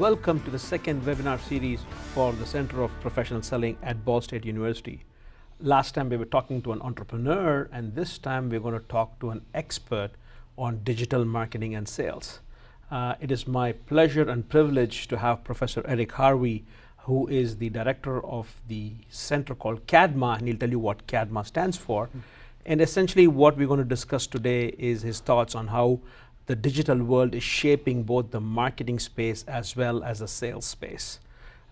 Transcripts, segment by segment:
Welcome to the second webinar series for the Center of Professional Selling at Ball State University. Last time we were talking to an entrepreneur, and this time we're going to talk to an expert on digital marketing and sales. It is my pleasure and privilege to have Professor Eric Harvey, who is the director of the center called CADMA, and he'll tell you what CADMA stands for. And essentially what we're going to discuss today is his thoughts on how the digital world is shaping both the marketing space as well as the sales space.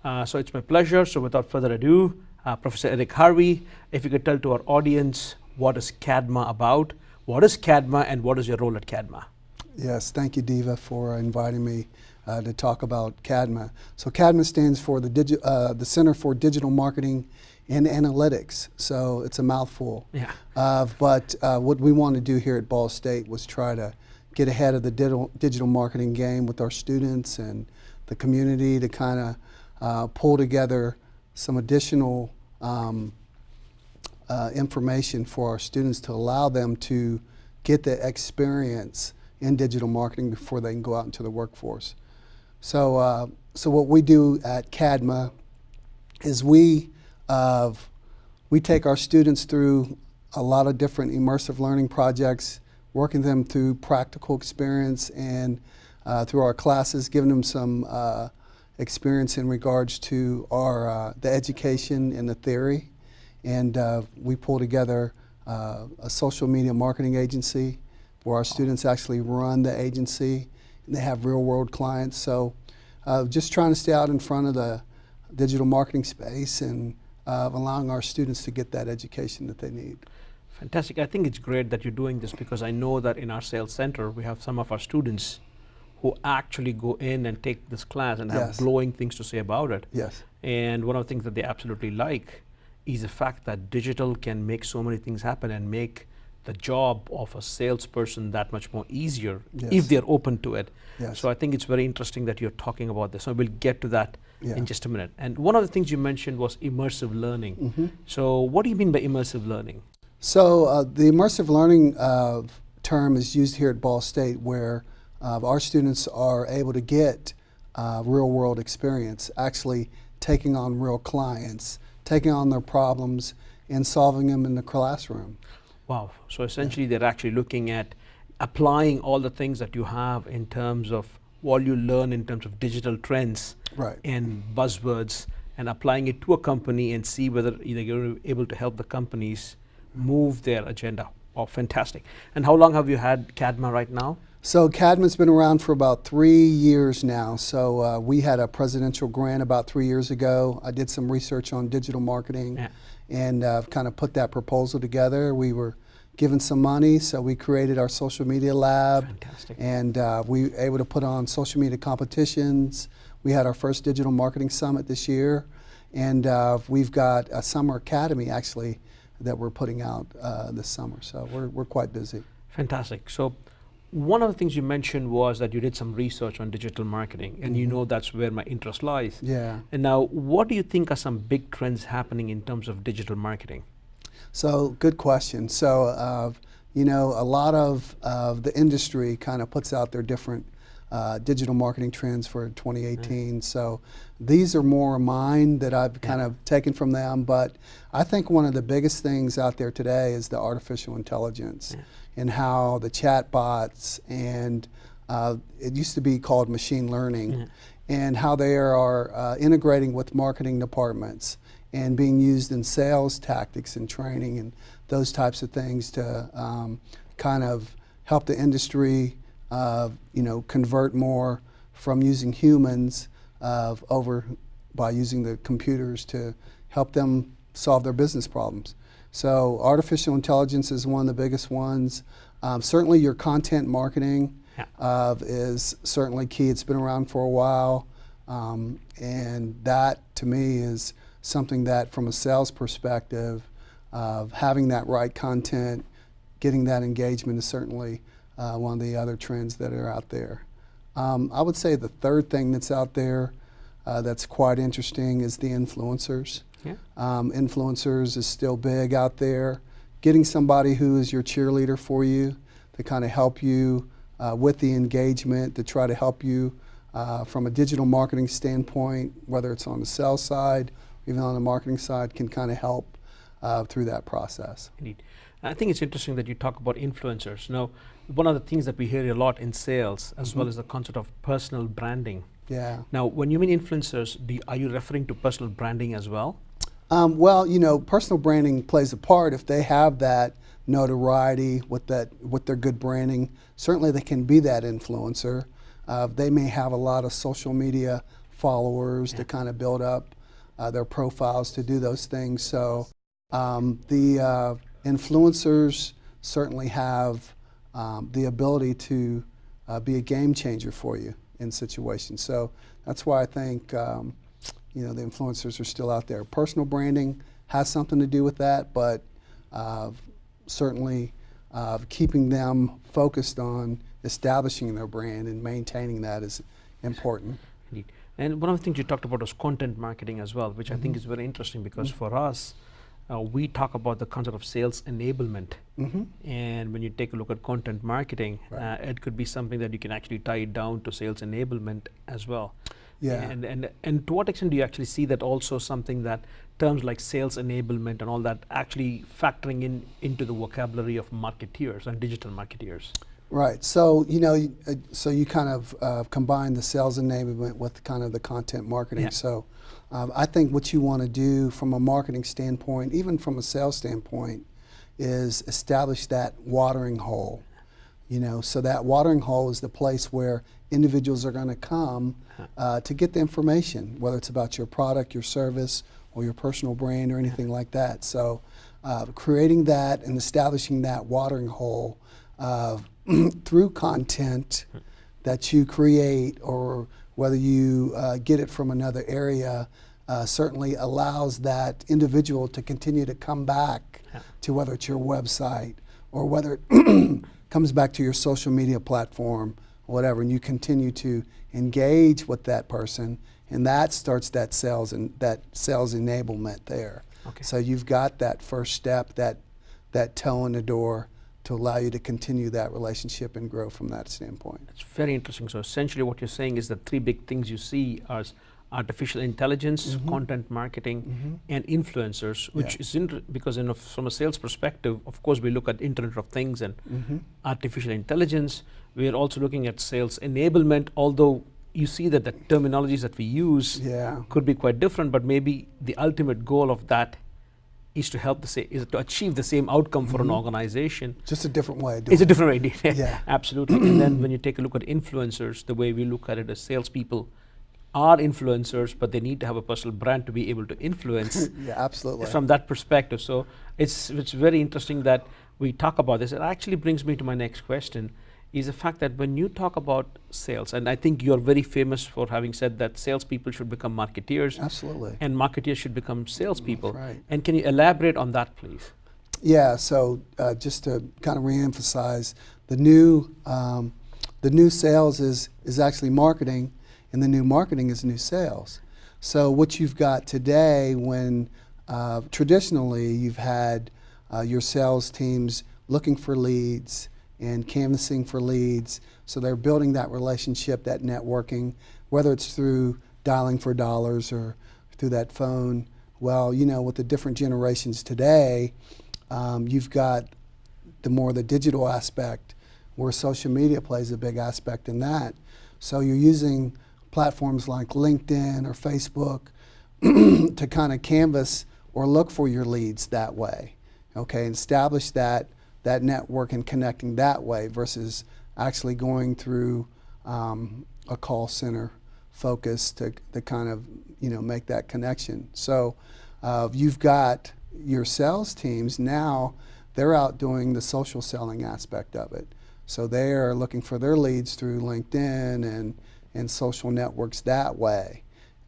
So it's my pleasure. So without further ado, Professor Eric Harvey, if you could tell to our audience, what is CADMA about? What is CADMA and what is your role at CADMA? Yes, thank you, Diva, for inviting me to talk about CADMA. So CADMA stands for the Center for Digital Marketing and Analytics. So it's a mouthful. Yeah. But what we want to do here at Ball State was try to get ahead of the digital marketing game with our students and the community to kind of pull together some additional information for our students to allow them to get the experience in digital marketing before they can go out into the workforce. So, so what we do at CADMA is we take our students through a lot of different immersive learning projects, working them through practical experience and through our classes, giving them some experience in regards to our the education and the theory. And we pull together a social media marketing agency where our students actually run the agency and they have real world clients. So just trying to stay out in front of the digital marketing space and allowing our students to get that education that they need. Fantastic. I think it's great that you're doing this because I know that in our sales center, we have some of our students who actually go in and take this class and have glowing things to say about it. Yes. And one of the things that they absolutely like is the fact that digital can make so many things happen and make the job of a salesperson that much more easier if they're open to it. Yes. So I think it's very interesting that you're talking about this. So we'll get to that in just a minute. And one of the things you mentioned was immersive learning. So what do you mean by immersive learning? So the immersive learning term is used here at Ball State where our students are able to get real world experience, actually taking on real clients, taking on their problems and solving them in the classroom. Wow. So essentially they're actually looking at applying all the things that you have in terms of what you learn in terms of digital trends and buzzwords and applying it to a company and see whether either you're able to help the companies move their agenda. Oh, fantastic. And how long have you had CADMA right now? So CADMA's been around for about 3 years now. So we had a presidential grant about 3 years ago. I did some research on digital marketing and kind of put that proposal together. We were given some money, so we created our social media lab. Fantastic. And we were able to put on social media competitions. We had our first digital marketing summit this year. And we've got a summer academy actually that we're putting out this summer. So we're quite busy. Fantastic. So one of the things you mentioned was that you did some research on digital marketing, and you know that's where my interest lies. Yeah. And now, what do you think are some big trends happening in terms of digital marketing? So good question. So you know, a lot of the industry kind of puts out their different digital marketing trends for 2018. So these are more mine that I've kind of taken from them, but I think one of the biggest things out there today is the artificial intelligence and how the chat bots and it used to be called machine learning and how they are integrating with marketing departments and being used in sales tactics and training and those types of things to kind of help the industry you know, convert more from using humans over by using the computers to help them solve their business problems. So artificial intelligence is one of the biggest ones. Certainly your content marketing is certainly key. It's been around for a while. And that to me is something that from a sales perspective, having that right content, getting that engagement is certainly one of the other trends that are out there. I would say the third thing that's out there that's quite interesting is the influencers. Influencers is still big out there. Getting somebody who is your cheerleader for you to kind of help you with the engagement, to try to help you from a digital marketing standpoint, whether it's on the sales side, even on the marketing side, can kind of help through that process. Indeed. I think it's interesting that you talk about influencers. Now, one of the things that we hear a lot in sales, as well as the concept of personal branding. Yeah. Now, when you mean influencers, are you referring to personal branding as well? Well, personal branding plays a part. If they have that notoriety with their good branding, certainly they can be that influencer. They may have a lot of social media followers to kind of build up their profiles to do those things. So the influencers certainly have the ability to be a game changer for you in situations. So that's why I think the influencers are still out there. Personal branding has something to do with that, but certainly keeping them focused on establishing their brand and maintaining that is important. Indeed. And one of the things you talked about was content marketing as well, which I think is very interesting because for us, we talk about the concept of sales enablement. And when you take a look at content marketing, it could be something that you can actually tie it down to sales enablement as well. Yeah. And to what extent do you actually see that also something that terms like sales enablement and all that actually factoring into the vocabulary of marketeers and digital marketeers? Right. So you kind of combine the sales enablement with kind of the content marketing. Yeah. So I think what you want to do from a marketing standpoint, even from a sales standpoint, is establish that watering hole. So that watering hole is the place where individuals are going to come to get the information, whether it's about your product, your service, or your personal brand or anything like that. So creating that and establishing that watering hole through content that you create, or whether you get it from another area, certainly allows that individual to continue to come back to whether it's your website or whether it comes back to your social media platform, whatever, and you continue to engage with that person, and that starts that sales enablement there. Okay. So you've got that first step, that toe in the door to allow you to continue that relationship and grow from that standpoint. It's very interesting. So essentially what you're saying is the three big things you see are artificial intelligence, content marketing, and influencers, which is because from a sales perspective, of course, we look at Internet of Things and artificial intelligence. We are also looking at sales enablement, although you see that the terminologies that we use could be quite different, but maybe the ultimate goal of that is to help is to achieve the same outcome for an organization. Just a different way of doing it. It's a different way. Yeah. Absolutely. And then when you take a look at influencers, the way we look at it as salespeople are influencers, but they need to have a personal brand to be able to influence. Yeah, absolutely. From that perspective. So it's very interesting that we talk about this. It actually brings me to my next question, is the fact that when you talk about sales, and I think you're very famous for having said that salespeople should become marketeers. Absolutely. And marketeers should become salespeople. Right. And can you elaborate on that, please? Yeah, so just to kind of reemphasize, the new sales is actually marketing, and the new marketing is new sales. So what you've got today, when traditionally you've had your sales teams looking for leads and canvassing for leads, so they're building that relationship, that networking, whether it's through dialing for dollars or through that phone. Well, with the different generations today, you've got the digital aspect, where social media plays a big aspect in that. So you're using platforms like LinkedIn or Facebook to kind of canvas or look for your leads that way, okay, and establish that network and connecting that way versus actually going through a call center focus to kind of make that connection. So you've got your sales teams now, they're out doing the social selling aspect of it. So they are looking for their leads through LinkedIn and social networks that way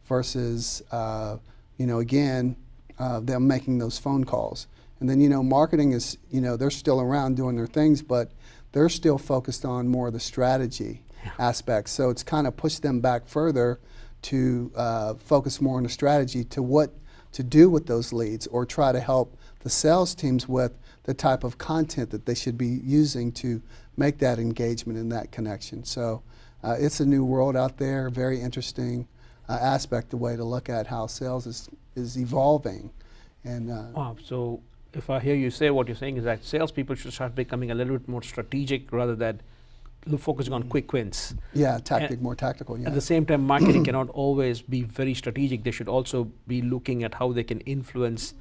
versus, again, them making those phone calls. And then, marketing is, they're still around doing their things, but they're still focused on more of the strategy aspects. So it's kind of pushed them back further to focus more on the strategy to what to do with those leads, or try to help the sales teams with the type of content that they should be using to make that engagement and that connection. So it's a new world out there, very interesting aspect, the way to look at how sales is evolving. And so if I hear you say, what you're saying is that salespeople should start becoming a little bit more strategic rather than focusing on quick wins. yeah, more tactical. Yeah. At the same time, marketing cannot always be very strategic. They should also be looking at how they can influence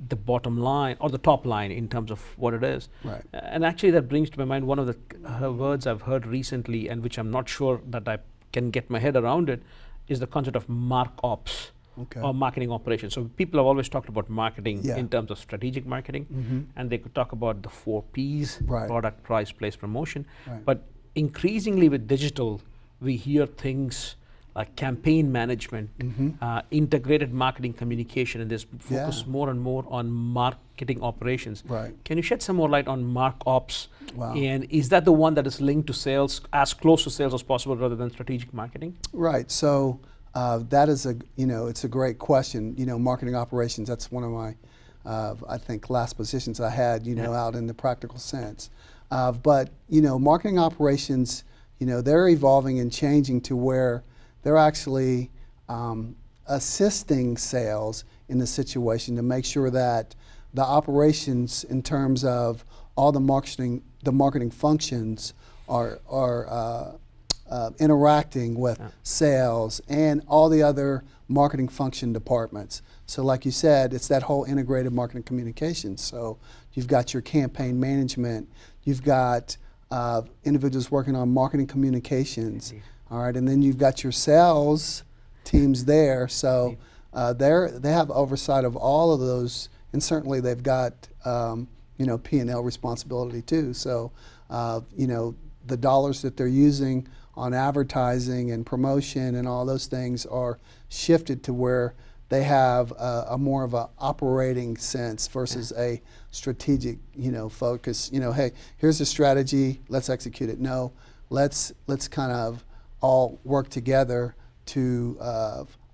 the bottom line or the top line in terms of what it is. Right. And actually that brings to my mind one of the words I've heard recently, and which I'm not sure that I can get my head around it, is the concept of mark ops. Okay. Or marketing operations. So people have always talked about marketing Yeah. in terms of strategic marketing, and they could talk about the 4 Ps, Right. product, price, place, promotion. Right. But increasingly with digital, we hear things like campaign management, integrated marketing communication, and there's focus more and more on marketing operations. Right. Can you shed some more light on mark ops? Wow. And is that the one that is linked to sales, as close to sales as possible rather than strategic marketing? Right. So that is it's a great question. Marketing operations. That's one of my, I think, last positions I had. Out in the practical sense. But marketing operations. They're evolving and changing to where they're actually assisting sales in the situation to make sure that the operations, in terms of all the marketing functions, are interacting with sales and all the other marketing function departments. So like you said, it's that whole integrated marketing communication. So you've got your campaign management, you've got individuals working on marketing communications, all right, and then you've got your sales teams there. So they have oversight of all of those, and certainly they've got P&L responsibility too. So the dollars that they're using on advertising and promotion and all those things are shifted to where they have a more of a operating sense versus a strategic, focus. Hey, here's a strategy, let's execute it. No, let's kind of all work together to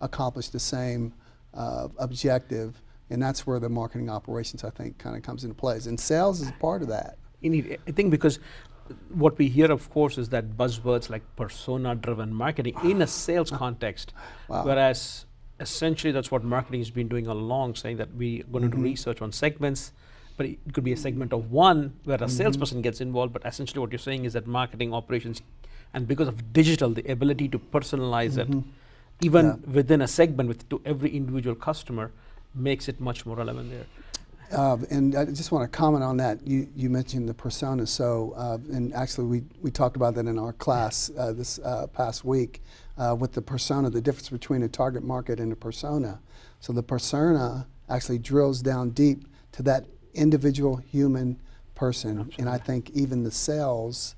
accomplish the same objective, and that's where the marketing operations, I think, kind of comes into play. And sales is part of that. Indeed, I think because what we hear, of course, is that buzzwords like persona-driven marketing in a sales context, whereas essentially that's what marketing has been doing all along, saying that we're going to do research on segments, but it could be a segment of one where a salesperson gets involved, but essentially what you're saying is that marketing operations, and because of digital, the ability to personalize it, even within a segment to every individual customer, makes it much more relevant there. And I just want to comment on that. You mentioned the persona. So, and actually we talked about that in our class this past week with the persona, the difference between a target market and a persona. So the persona actually drills down deep to that individual human person. Absolutely. And I think even the sales,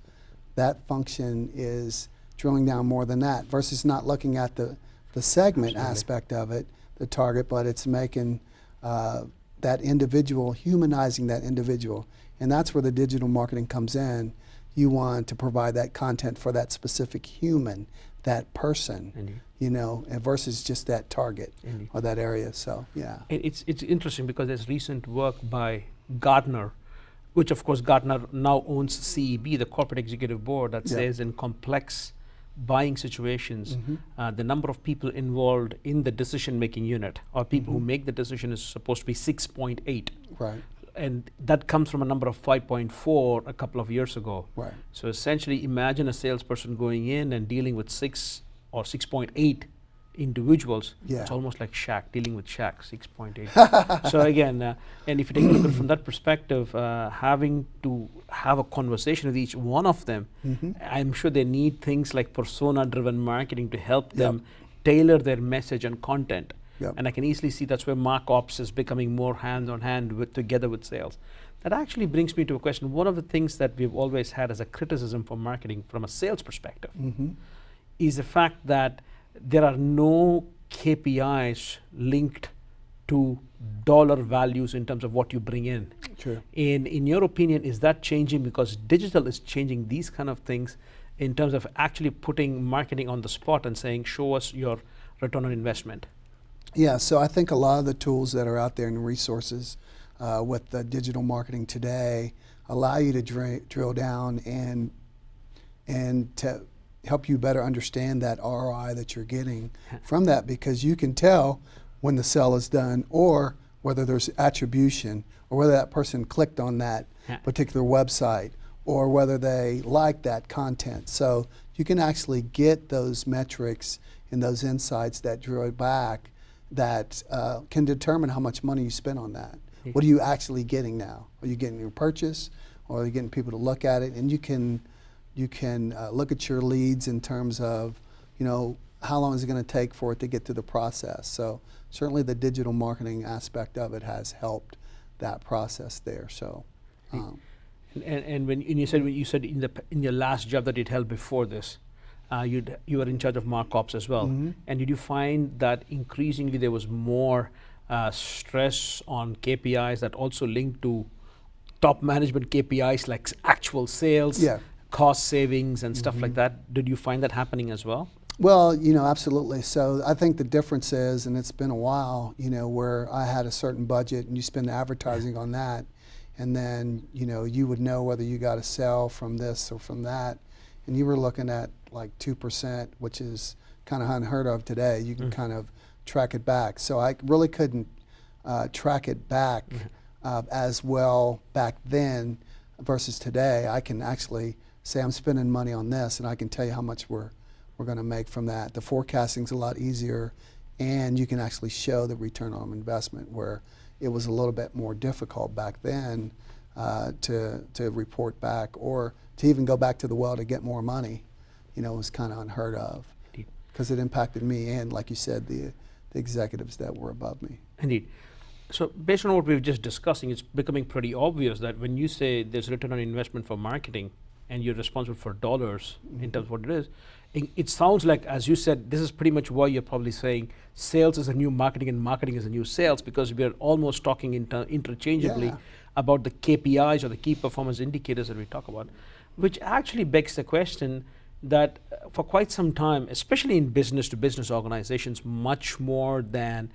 that function is drilling down more than that versus not looking at the segment aspect of it, the target, but it's making that individual, humanizing that individual. And that's where the digital marketing comes in. You want to provide that content for that specific human, that person, and versus just that target or that area. So, yeah. It's interesting because there's recent work by Gartner, which of course Gartner now owns CEB, the Corporate Executive Board, that says in complex buying situations, the number of people involved in the decision-making unit, or people who make the decision, is supposed to be 6.8. Right. And that comes from a number of 5.4 a couple of years ago. Right. So essentially, imagine a salesperson going in and dealing with 6 or 6.8 individuals. Yeah. It's almost like Shaq, dealing with Shaq, 6.8. So again, and if you take a look at it from that perspective, having to have a conversation with each one of them, I'm sure they need things like persona-driven marketing to help them tailor their message and content. And I can easily see that's where mark ops is becoming more hand-on-hand together with sales. That actually brings me to a question. One of the things that we've always had as a criticism for marketing from a sales perspective is the fact that there are no KPIs linked to dollar values in terms of what you bring in. Sure. And in your opinion, is that changing because digital is changing these kind of things in terms of actually putting marketing on the spot and saying, show us your return on investment? Yeah, so I think a lot of the tools that are out there and resources with the digital marketing today allow you to drill down and to help you better understand that ROI that you're getting from that, because you can tell when the sale is done, or whether there's attribution, or whether that person clicked on that particular website, or whether they like that content. So you can actually get those metrics and those insights that draw back that can determine how much money you spent on that. What are you actually getting now? Are you getting your purchase, or are you getting people to look at it? And you can look at your leads in terms of, how long is it going to take for it to get through the process. So certainly the digital marketing aspect of it has helped that process there. So, and when you said in your last job that you'd held before this, you were in charge of markups as well. And did you find that increasingly there was more stress on KPIs that also linked to top management KPIs like actual sales, cost savings, and stuff like that? Did you find that happening as well? Well, absolutely. So I think the difference is, and it's been a while, where I had a certain budget and you spend advertising on that, and then, you would know whether you got a sale from this or from that, and you were looking at like 2%, which is kind of unheard of today. You can kind of track it back. So I really couldn't track it back as well back then versus today. I can actually say I'm spending money on this, and I can tell you how much we're going to make from that. The forecasting's a lot easier, and you can actually show the return on investment, where it was a little bit more difficult back then to report back, or to even go back to the well to get more money. It was kind of unheard of, because it impacted me and, like you said, the executives that were above me. Indeed. So based on what we've just discussing, it's becoming pretty obvious that when you say there's return on investment for marketing and you're responsible for dollars in terms of what it is, it sounds like, as you said, this is pretty much why you're probably saying sales is a new marketing and marketing is a new sales, because we're almost talking interchangeably about the KPIs or the key performance indicators that we talk about, which actually begs the question that for quite some time, especially in business-to-business organizations, much more than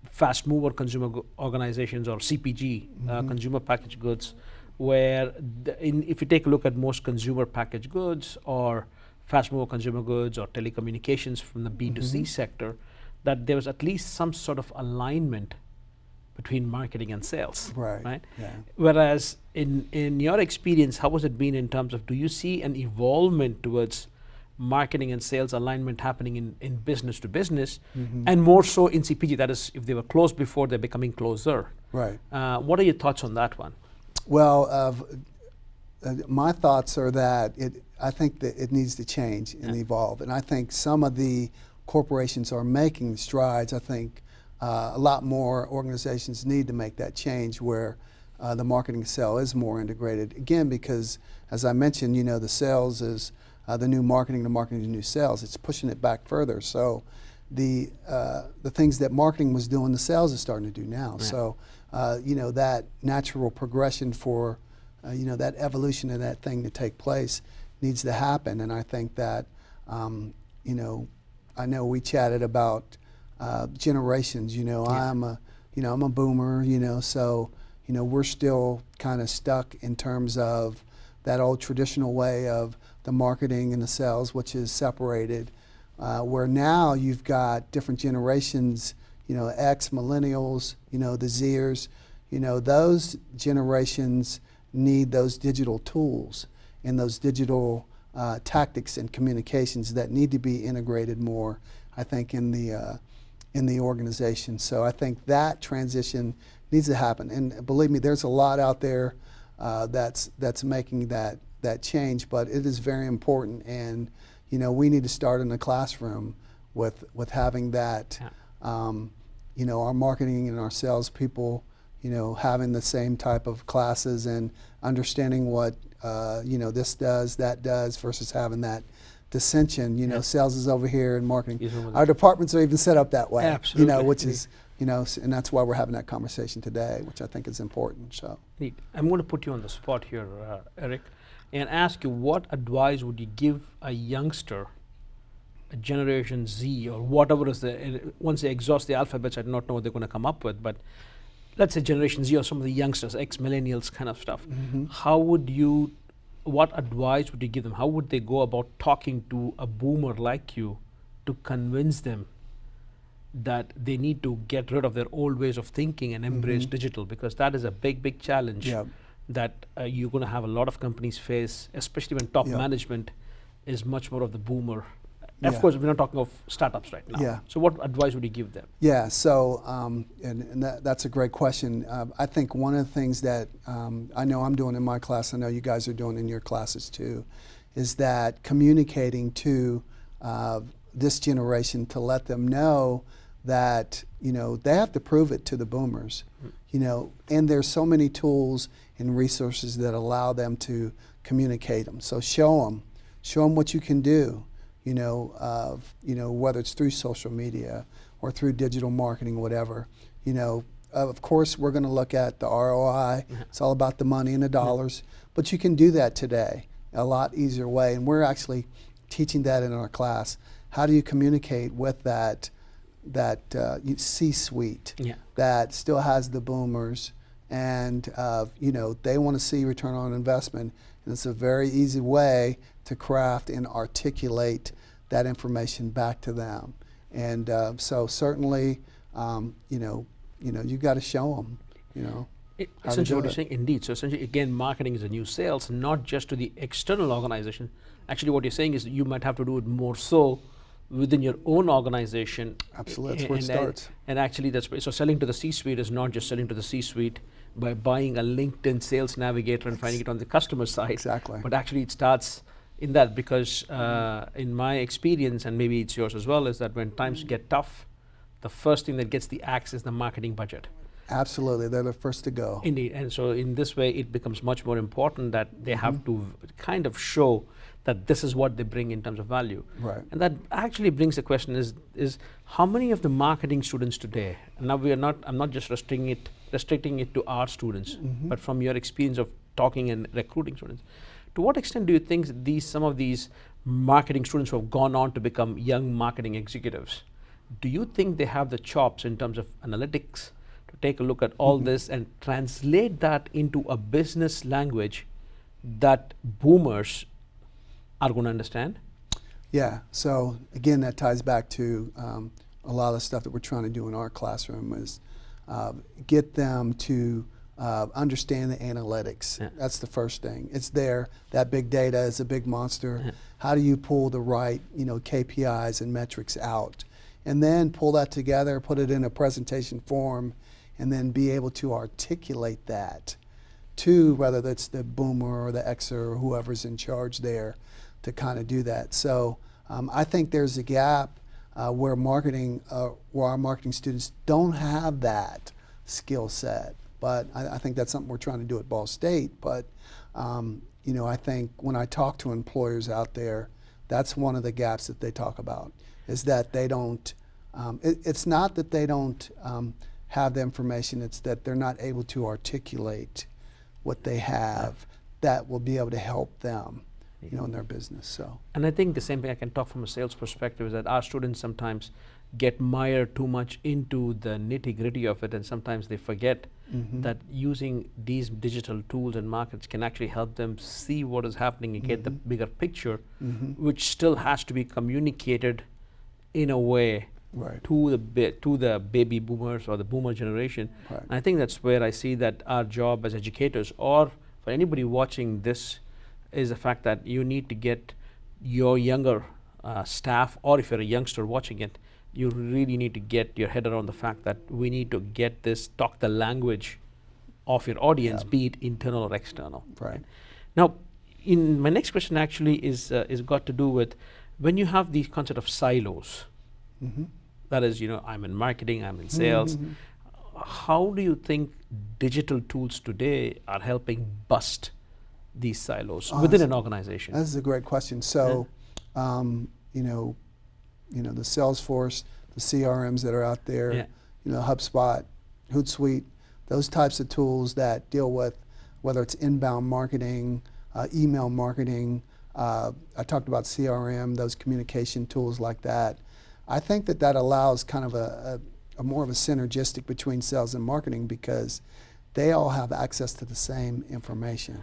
fast mover consumer organizations or CPG, consumer packaged goods, where if you take a look at most consumer packaged goods or fast mover consumer goods or telecommunications from the B2C sector, that there was at least some sort of alignment between marketing and sales, right? Yeah. Whereas in your experience, how has it been in terms of, do you see an evolvement towards marketing and sales alignment happening in business to business, and more so in CPG? That is, if they were close before, they're becoming closer. Right. What are your thoughts on that one? Well, my thoughts are that I think that it needs to change and evolve, and I think some of the corporations are making strides. I think a lot more organizations need to make that change, where the marketing sale is more integrated. Again, because as I mentioned, the sales is the new marketing, the marketing is new sales. It's pushing it back further. So the things that marketing was doing, the sales is starting to do now. So that natural progression for that evolution of that thing to take place needs to happen. And I think that I know we chatted about generations. I'm a boomer. So we're still kind of stuck in terms of that old traditional way of the marketing and the sales, which is separated. Where now you've got different generations. X, millennials. The Zers. Those generations need those digital tools and those digital tactics and communications that need to be integrated more, I think, in the organization. So I think that transition needs to happen. And believe me, there's a lot out there that's making that change, but it is very important. And we need to start in the classroom with having that. Our marketing and our salespeople, having the same type of classes and understanding what this does, that does, versus having that dissension. Sales is over here and marketing. Our departments are even set up that way. Absolutely. Which is, and that's why we're having that conversation today, which I think is important. So. Neat. I'm going to put you on the spot here, Eric, and ask you, what advice would you give a youngster, a Generation Z, or whatever is once they exhaust the alphabets, I do not know what they're going to come up with, but let's say Generation Z or some of the youngsters, ex-millennials kind of stuff. How would you what advice would you give them? How would they go about talking to a boomer like you to convince them that they need to get rid of their old ways of thinking and embrace digital? Because that is a big, big challenge that you're going to have a lot of companies face, especially when top management is much more of the boomer. Of course, we're not talking of startups right now. So what advice would you give them? Yeah, so, and that's a great question. I think one of the things that I know I'm doing in my class, I know you guys are doing in your classes too, is that communicating to this generation to let them know that, you know, they have to prove it to the boomers, you know, and there's so many tools and resources that allow them to communicate them. So show them what you can do. You know, whether it's through social media or through digital marketing, whatever. You know, of course, we're going to look at the ROI. It's all about the money and the dollars. But you can do that today a lot easier way. And we're actually teaching that in our class. How do you communicate with that C-suite that still has the boomers, and you know, they want to see return on investment, and it's a very easy way to craft and articulate that information back to them. And so certainly, you know, you got to show them, you know. Essentially what you're saying, indeed. So essentially, again, marketing is a new sales, not just to the external organization. Actually, what you're saying is you might have to do it more so within your own organization. Absolutely, that's where it starts. And actually, so selling to the C-suite is not just selling to the C-suite by buying a LinkedIn Sales Navigator and finding it on the customer side. Exactly. But actually, it starts in that, because in my experience, and maybe it's yours as well, is that when times get tough, the first thing that gets the axe is the marketing budget. Absolutely, they're the first to go. Indeed, and so in this way, it becomes much more important that they have to kind of show that this is what they bring in terms of value. Right. And that actually brings the question is how many of the marketing students today, and now I'm not just restricting it to our students, but from your experience of talking and recruiting students, to what extent do you think some of these marketing students who have gone on to become young marketing executives, do you think they have the chops in terms of analytics to take a look at all this and translate that into a business language that boomers are going to understand? Yeah, so again, that ties back to a lot of the stuff that we're trying to do in our classroom is get them to understand the analytics. That's the first thing. It's there. That big data is a big monster. How do you pull the right, KPIs and metrics out? And then pull that together, put it in a presentation form, and then be able to articulate that to whether that's the boomer or the Xer or whoever's in charge there to kind of do that. So I think there's a gap where our marketing students don't have that skill set. But I think that's something we're trying to do at Ball State. But I think when I talk to employers out there, that's one of the gaps that they talk about, is that they don't, it's not that they don't have the information, it's that they're not able to articulate what they have that will be able to help them in their business. So. And I think the same thing I can talk from a sales perspective is that our students sometimes get mired too much into the nitty-gritty of it, and sometimes they forget that using these digital tools and markets can actually help them see what is happening and get the bigger picture, which still has to be communicated in a way to the baby boomers or the boomer generation. And I think that's where I see that our job as educators, or for anybody watching this, is the fact that you need to get your younger staff, or if you're a youngster watching it, you really need to get your head around the fact that we need to get this, talk the language of your audience, be it internal or external. Right. Now, my next question actually is got to do with when you have these concept of silos. That is, I'm in marketing, I'm in sales. How do you think digital tools today are helping bust these silos within an organization? That's a great question. So, the Salesforce, the CRMs that are out there, HubSpot, Hootsuite, those types of tools that deal with whether it's inbound marketing, email marketing. I talked about CRM, those communication tools like that. I think that allows kind of a more of a synergistic between sales and marketing, because they all have access to the same information.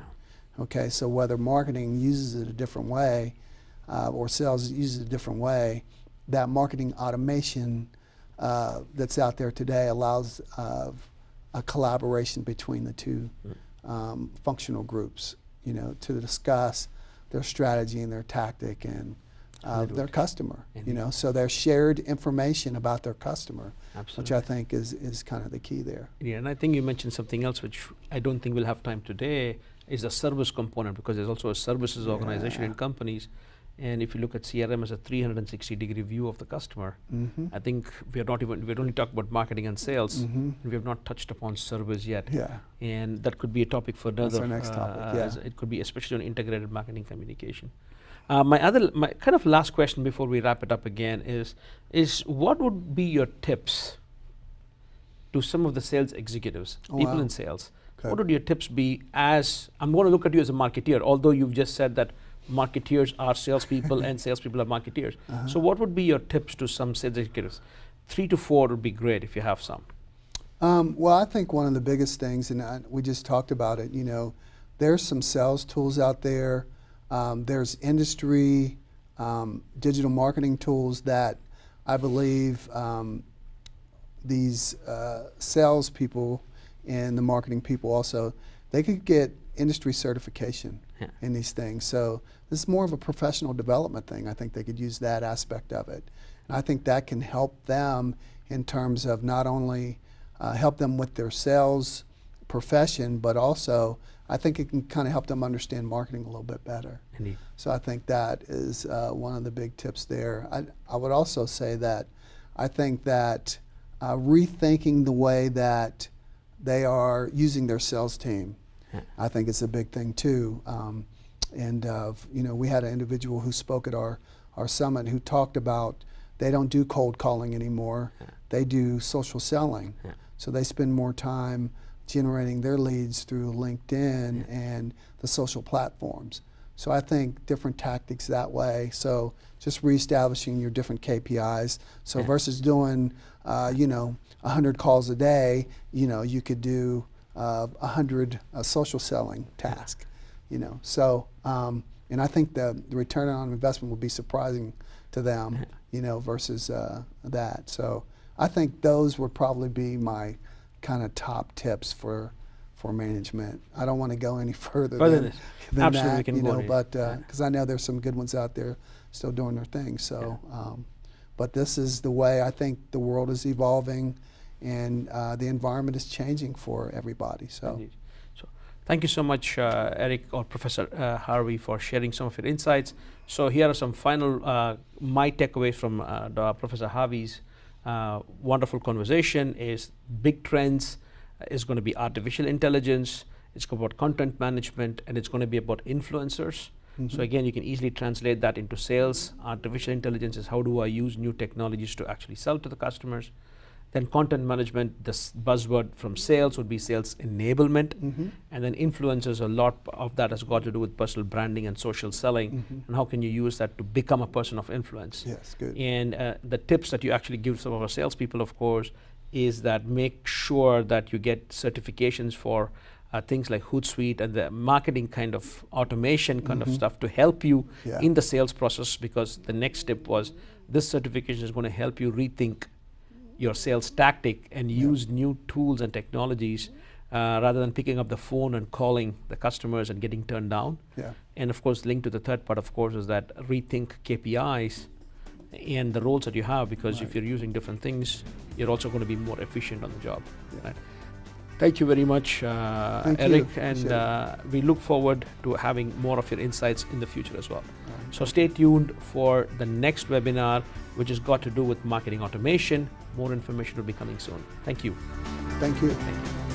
Okay, so whether marketing uses it a different way or sales uses it a different way, that marketing automation that's out there today allows a collaboration between the two functional groups, you know, to discuss their strategy and their tactic and their customer, you know, so there's shared information about their customer, which I think is kind of the key there. Yeah, and I think you mentioned something else which I don't think we'll have time today, is the service component, because there's also a services organization in companies. And if you look at CRM as a 360-degree view of the customer, I think we're only talking about marketing and sales, and we have not touched upon service yet. Yeah. And that could be a topic for another. That's our next topic, It could be especially on integrated marketing communication. My kind of last question before we wrap it up again is what would be your tips to some of the sales executives, people in sales? Okay. What would your tips be as, I'm going to look at you as a marketeer, although you've just said that marketeers are salespeople and salespeople are marketeers. So what would be your tips to some sales executives? 3 to 4 would be great if you have some. Well, I think one of the biggest things, and we just talked about it, you know, there's some sales tools out there. There's industry digital marketing tools that I believe these sales people and the marketing people also, they could get industry certification in these things. So this is more of a professional development thing. I think they could use that aspect of it. And I think that can help them in terms of not only help them with their sales profession, but also I think it can kind of help them understand marketing a little bit better. Indeed. So I think that is one of the big tips there. I would also say that I think that rethinking the way that they are using their sales team, I think it's a big thing too. You know, we had an individual who spoke at our summit who talked about they don't do cold calling anymore. They do social selling. So they spend more time generating their leads through LinkedIn and the social platforms. So I think different tactics that way. So just reestablishing your different KPIs. So versus doing, you know, 100 calls a day, you know, you could do 100 social selling task, you know. So, and I think the return on investment will be surprising to them, you know, versus that. So I think those would probably be my kind of top tips for management. I don't want to go any further than that, you know, but because I know there's some good ones out there still doing their thing. So, but this is the way I think the world is evolving, and the environment is changing for everybody. So, so thank you so much, Eric or Professor Harvey, for sharing some of your insights. So here are some final my takeaways from Professor Harvey's wonderful conversation. Is big trends is going to be artificial intelligence, it's about content management, and it's going to be about influencers. So again, you can easily translate that into sales. Artificial intelligence is how do I use new technologies to actually sell to the customers. Then content management, this buzzword from sales would be sales enablement. And then influencers, a lot of that has got to do with personal branding and social selling. And how can you use that to become a person of influence? Yes, good. And the tips that you actually give some of our salespeople, of course, is that make sure that you get certifications for things like Hootsuite and the marketing kind of automation kind of stuff to help you in the sales process, because the next step was this certification is going to help you rethink your sales tactic and use new tools and technologies rather than picking up the phone and calling the customers and getting turned down. And of course, linked to the third part, of course, is that rethink KPIs and the roles that you have, because if you're using different things, you're also going to be more efficient on the job. Right? Thank you very much, Eric, and we look forward to having more of your insights in the future as well. So stay tuned for the next webinar, which has got to do with marketing automation. More information will be coming soon. Thank you. Thank you. Thank you.